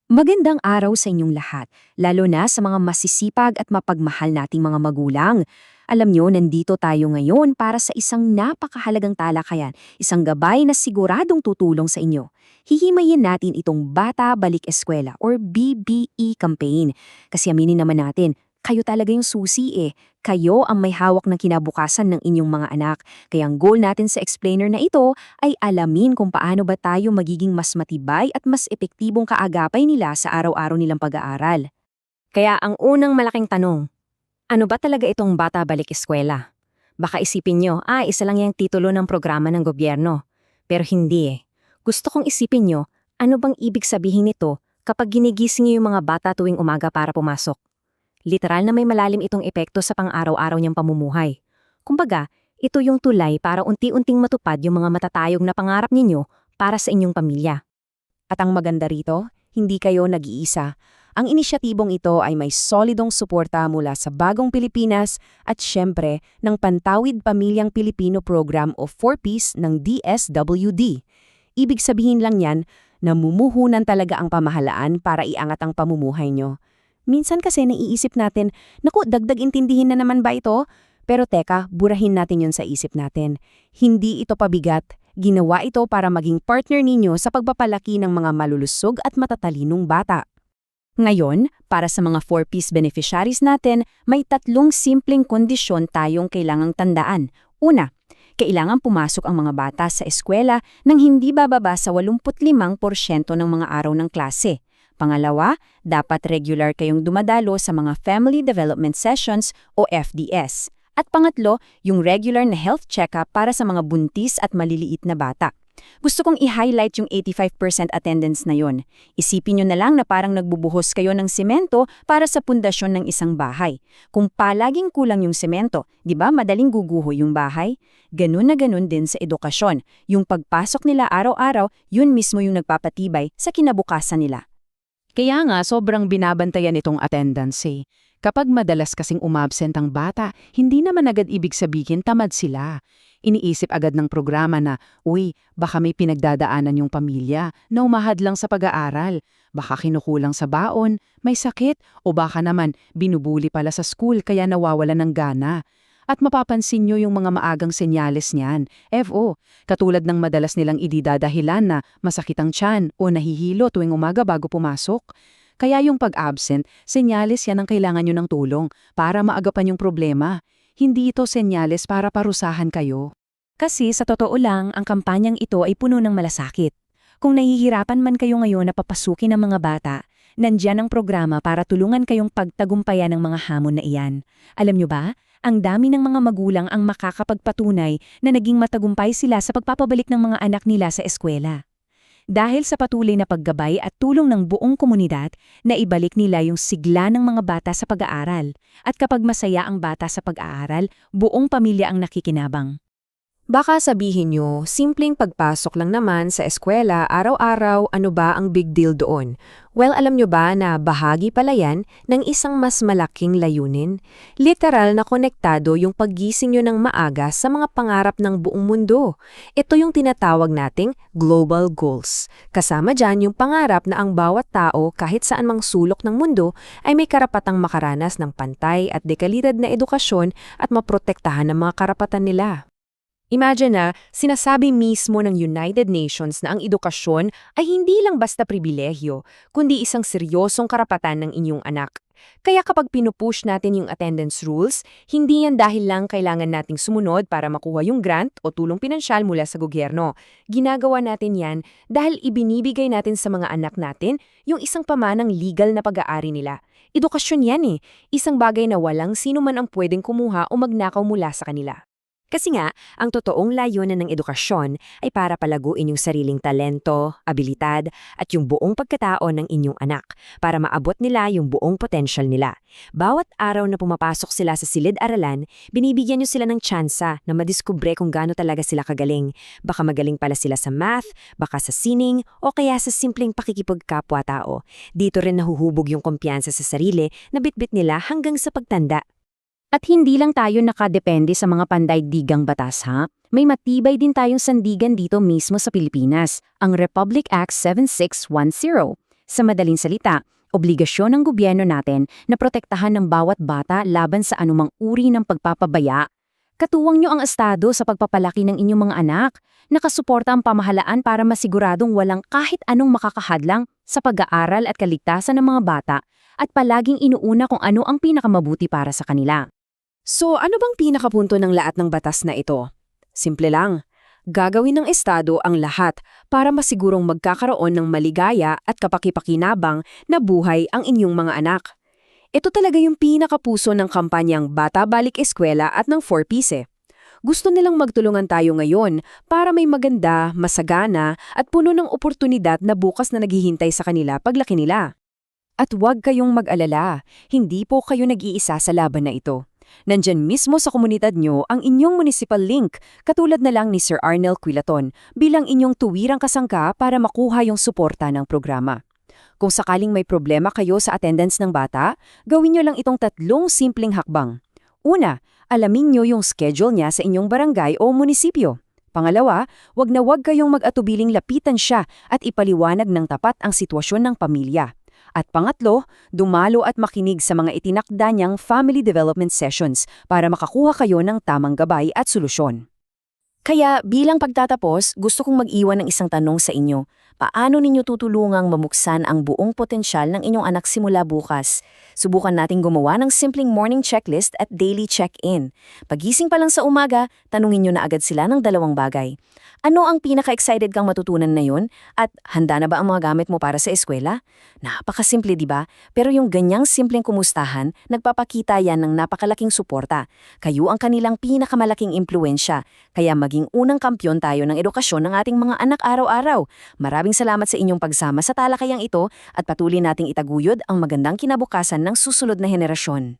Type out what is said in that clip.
Magandang araw sa inyong lahat, lalo na sa mga masisipag at mapagmahal nating mga magulang. Alam nyo, nandito tayo ngayon para sa isang napakahalagang talakayan, isang gabay na siguradong tutulong sa inyo. Hihimayin natin itong Bata Balik Eskwela or BBE campaign. Kasi aminin naman natin, kayo talaga yung susi eh. Kayo ang may hawak ng kinabukasan ng inyong mga anak. Kaya ang goal natin sa explainer na ito ay alamin kung paano ba tayo magiging mas matibay at mas epektibong kaagapay nila sa araw-araw nilang pag-aaral. Kaya ang unang malaking tanong, ano ba talaga itong Bata Balik Eskwela? Baka isipin nyo, isa lang yung titulo ng programa ng gobyerno. Pero hindi eh. Gusto kong isipin nyo, ano bang ibig sabihin nito kapag ginigising nyo yung mga bata tuwing umaga para pumasok? Literal na may malalim itong epekto sa pang-araw-araw niyang pamumuhay. Kumbaga, ito yung tulay para unti-unting matupad yung mga matatayog na pangarap ninyo para sa inyong pamilya. At ang maganda rito, hindi kayo nag-iisa. Ang inisyatibong ito ay may solidong suporta mula sa Bagong Pilipinas at syempre ng Pantawid Pamilyang Pilipino Program o 4Ps ng DSWD. Ibig sabihin lang yan, namumuhunan talaga ang pamahalaan para iangat ang pamumuhay nyo. Minsan kasi naiisip natin, naku, dagdag intindihin na naman ba ito? Pero teka, burahin natin yun sa isip natin. Hindi ito pabigat. Ginawa ito para maging partner ninyo sa pagpapalaki ng mga malulusog at matatalinong bata. Ngayon, para sa mga 4Ps beneficiaries natin, may tatlong simpleng kondisyon tayong kailangang tandaan. Una, kailangan pumasok ang mga bata sa eskwela nang hindi bababa sa 85% ng mga araw ng klase. Pangalawa, dapat regular kayong dumadalo sa mga Family Development Sessions o FDS. At pangatlo, yung regular na health check-up para sa mga buntis at maliliit na bata. Gusto kong i-highlight yung 85% attendance na yon. Isipin nyo na lang na parang nagbubuhos kayo ng semento para sa pundasyon ng isang bahay. Kung palaging kulang yung semento, di ba madaling guguho yung bahay? Ganun na ganun din sa edukasyon. Yung pagpasok nila araw-araw, yun mismo yung nagpapatibay sa kinabukasan nila. Kaya nga sobrang binabantayan itong attendance eh. Kapag madalas kasing umabsent ang bata, hindi naman agad ibig sabihin tamad sila. Iniisip agad ng programa na, uy, baka may pinagdadaanan yung pamilya na umahad lang sa pag-aaral. Baka kinukulang sa baon, may sakit, o baka naman binubuli pala sa school kaya nawawala ng gana. At mapapansin nyo yung mga maagang senyales niyan, FO, katulad ng madalas nilang ididadahilan na masakit ang tiyan o nahihilo tuwing umaga bago pumasok. Kaya yung pag-absent, senyales yan ang kailangan nyo ng tulong para maagapan yung problema. Hindi ito senyales para parusahan kayo. Kasi sa totoo lang, ang kampanyang ito ay puno ng malasakit. Kung nahihirapan man kayo ngayon na papasukin ng mga bata, nandyan ang programa para tulungan kayong pagtagumpayan ng mga hamon na iyan. Alam nyo ba, ang dami ng mga magulang ang makakapagpatunay na naging matagumpay sila sa pagpapabalik ng mga anak nila sa eskwela. Dahil sa patuloy na paggabay at tulong ng buong komunidad, naibalik nila yung sigla ng mga bata sa pag-aaral. At kapag masaya ang bata sa pag-aaral, buong pamilya ang nakikinabang. Baka sabihin nyo, simpleng pagpasok lang naman sa eskwela araw-araw, ano ba ang big deal doon? Well, alam nyo ba na bahagi pala yan ng isang mas malaking layunin? Literal na konektado yung paggising nyo ng maaga sa mga pangarap ng buong mundo. Ito yung tinatawag nating global goals. Kasama dyan yung pangarap na ang bawat tao kahit saan mang sulok ng mundo ay may karapatang makaranas ng pantay at dekalidad na edukasyon at maprotektahan ng mga karapatan nila. Imagine na, sinasabi mismo ng United Nations na ang edukasyon ay hindi lang basta pribilehyo, kundi isang seryosong karapatan ng inyong anak. Kaya kapag pinupush natin yung attendance rules, hindi yan dahil lang kailangan nating sumunod para makuha yung grant o tulong pinansyal mula sa gobyerno. Ginagawa natin yan dahil ibinibigay natin sa mga anak natin yung isang pamanang legal na pag-aari nila. Edukasyon yan eh, isang bagay na walang sino man ang pwedeng kumuha o magnakaw mula sa kanila. Kasi nga, ang totoong layunan ng edukasyon ay para palaguin yung sariling talento, abilidad, at yung buong pagkatao ng inyong anak para maabot nila yung buong potensyal nila. Bawat araw na pumapasok sila sa silid-aralan, binibigyan nyo sila ng tsansa na madiskubre kung gaano talaga sila kagaling. Baka magaling pala sila sa math, baka sa sining, o kaya sa simpleng pakikipagkapwa-tao. Dito rin nahuhubog yung kumpiyansa sa sarili na bitbit nila hanggang sa pagtanda. At hindi lang tayo nakadepende sa mga pandaigdigang batas ha. May matibay din tayong sandigan dito mismo sa Pilipinas, ang Republic Act 7610. Sa madaling salita, obligasyon ng gobyerno natin na protektahan ng bawat bata laban sa anumang uri ng pagpapabaya. Katuwang nyo ang estado sa pagpapalaki ng inyong mga anak. Nakasuporta ang pamahalaan para masiguradong walang kahit anong makakahadlang sa pag-aaral at kaligtasan ng mga bata at palaging inuuna kung ano ang pinakamabuti para sa kanila. So ano bang pinakapunto ng lahat ng batas na ito? Simple lang. Gagawin ng Estado ang lahat para masigurong magkakaroon ng maligaya at kapakipakinabang na buhay ang inyong mga anak. Ito talaga yung pinakapuso ng kampanyang Bata Balik Eskwela at ng 4Ps. Gusto nilang magtulungan tayo ngayon para may maganda, masagana at puno ng oportunidad na bukas na naghihintay sa kanila paglaki nila. At huwag kayong mag-alala, hindi po kayo nag-iisa sa laban na ito. Nandyan mismo sa komunidad nyo ang inyong municipal link, katulad na lang ni Sir Arnel Quilaton, bilang inyong tuwirang kasangka para makuha yung suporta ng programa. Kung sakaling may problema kayo sa attendance ng bata, gawin nyo lang itong 3 simpleng hakbang. Una, alamin nyo yung schedule niya sa inyong barangay o munisipyo. Pangalawa, wag na wag kayong mag-atubiling lapitan siya at ipaliwanag ng tapat ang sitwasyon ng pamilya. At pangatlo, dumalo at makinig sa mga itinakda niyang family development sessions para makakuha kayo ng tamang gabay at solusyon. Kaya bilang pagtatapos, gusto kong mag-iwan ng isang tanong sa inyo. Paano ninyo tutulungang mamuksan ang buong potensyal ng inyong anak simula bukas? Subukan nating gumawa ng simpleng morning checklist at daily check-in. Pagising pa lang sa umaga, tanungin nyo na agad sila ng 2 bagay. Ano ang pinaka-excited kang matutunan na yun? At handa na ba ang mga gamit mo para sa eskwela? Napakasimple, di ba? Pero yung ganyang simpleng kumustahan, nagpapakita yan ng napakalaking suporta. Kayo ang kanilang pinakamalaking impluensya, kaya maging unang kampyon tayo ng edukasyon ng ating mga anak araw-araw. Maraming salamat sa inyong pagsama sa talakayang ito at patuloy nating itaguyod ang magandang kinabukasan ng susunod na henerasyon.